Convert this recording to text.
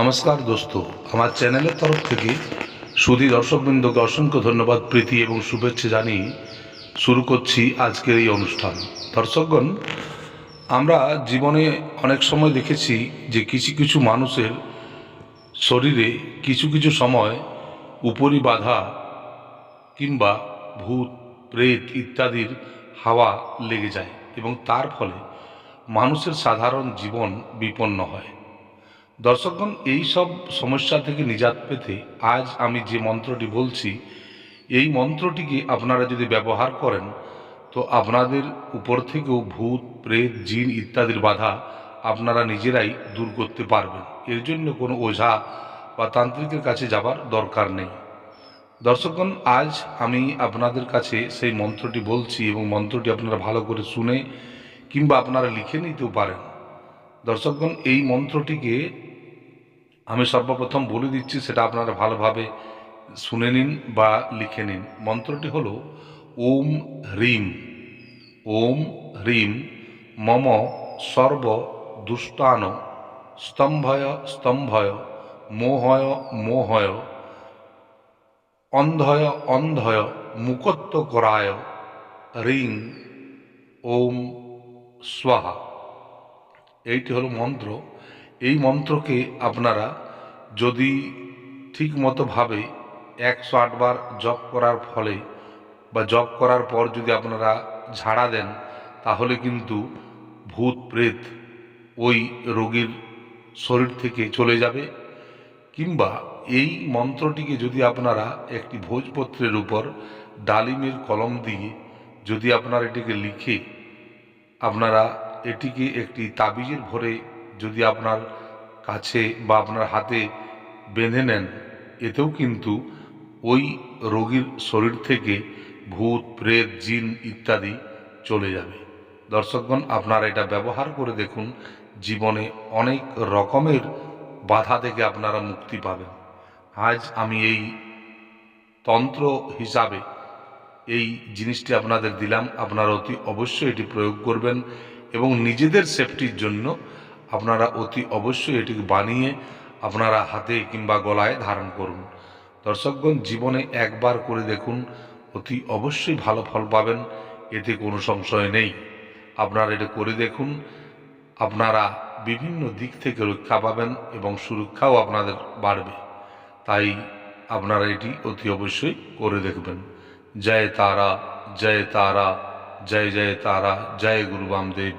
নমস্কার দোস্ত, আমার চ্যানেলের তরফ থেকে সুধী দর্শকবৃন্দকে অসংখ্য ধন্যবাদ, প্রীতি এবং শুভেচ্ছা জানিয়ে শুরু করছি আজকের এই অনুষ্ঠান। দর্শকগণ, আমরা জীবনে অনেক সময় দেখেছি যে কিছু কিছু মানুষের শরীরে কিছু কিছু সময় উপরি বাধা কিংবা ভূত প্রেত ইত্যাদির হাওয়া লেগে যায় এবং তার ফলে মানুষের সাধারণ জীবন বিপন্ন হয়। দর্শকগণ, এই সব সমস্যা থেকে নিজাত পেতে আজ আমি যে মন্ত্রটি বলছি, এই মন্ত্রটিকে আপনারা যদি ব্যবহার করেন তো আপনাদের উপর থেকেও ভূত প্রেত জিন ইত্যাদির বাধা আপনারা নিজেরাই দূর করতে পারবেন। এর জন্য কোনো ওঝা বা তান্ত্রিকের কাছে যাবার দরকার নেই। দর্শকগণ, আজ আমি আপনাদের কাছে সেই মন্ত্রটি বলছি এবং মন্ত্রটি আপনারা ভালো করে শুনে কিংবা আপনারা লিখে নিতেও পারেন। দর্শকগণ, এই মন্ত্রটিকে আমি সর্বপ্রথম বলে দিচ্ছি, সেটা আপনারা ভালোভাবে শুনে নিন বা লিখে নিন। মন্ত্রটি হলো ওম হ্রিম। ওম হ্রিম মম সর্ব দুষ্টান স্তম্ভয় স্তম্ভয় মোহয় মোহয় অন্ধয় অন্ধয় মুকত্ত করায় রিং ওম স্বাহা। এইটি হলো মন্ত্র। এই মন্ত্রকে আপনারা যদি ঠিক মতোভাবে 108 বার জপ করার ফলে বা জপ করার পর যদি আপনারা ঝাড়া দেন, তাহলে কিন্তু ভূত প্রেত ওই রোগীর শরীর থেকে চলে যাবে। কিংবা এই মন্ত্রটিকে যদি আপনারা একটি ভোজপত্রের উপর ডালিমের কলম দিয়ে যদি আপনারা এটিকে লিখে আপনারা এটিকে একটি তাবিজের ভরে যদি আপনার কাছে বা আপনার হাতে বেঁধে নেন, এতেও কিন্তু ওই রোগীর শরীর থেকে ভূত প্রেত জিন ইত্যাদি চলে যাবে। দর্শকগণ, আপনারা এটা ব্যবহার করে দেখুন, জীবনে অনেক রকমের বাধা থেকে আপনারা মুক্তি পাবেন। আজ আমি এই তন্ত্র হিসাবে এই জিনিসটি আপনাদের দিলাম। আপনারা অতি অবশ্যই এটি প্রয়োগ করবেন এবং নিজেদের সেফটির জন্য আপনারা অতি অবশ্যই এটিকে বানিয়ে আপনারা হাতে কিংবা গলায় ধারণ করুন। দর্শকগণ, জীবনে একবার করে দেখুন, অতি অবশ্যই ভালো ফল পাবেন, এতে কোনো সংশয় নেই। আপনারা এটা করে দেখুন, আপনারা বিভিন্ন দিক থেকে রক্ষা পাবেন এবং সুরক্ষাও আপনাদের বাড়বে। তাই আপনারা এটি অতি অবশ্যই করে দেখবেন। জয় তারা, জয় তারা, জয় জয় তারা, জয় গুরু বামদেব।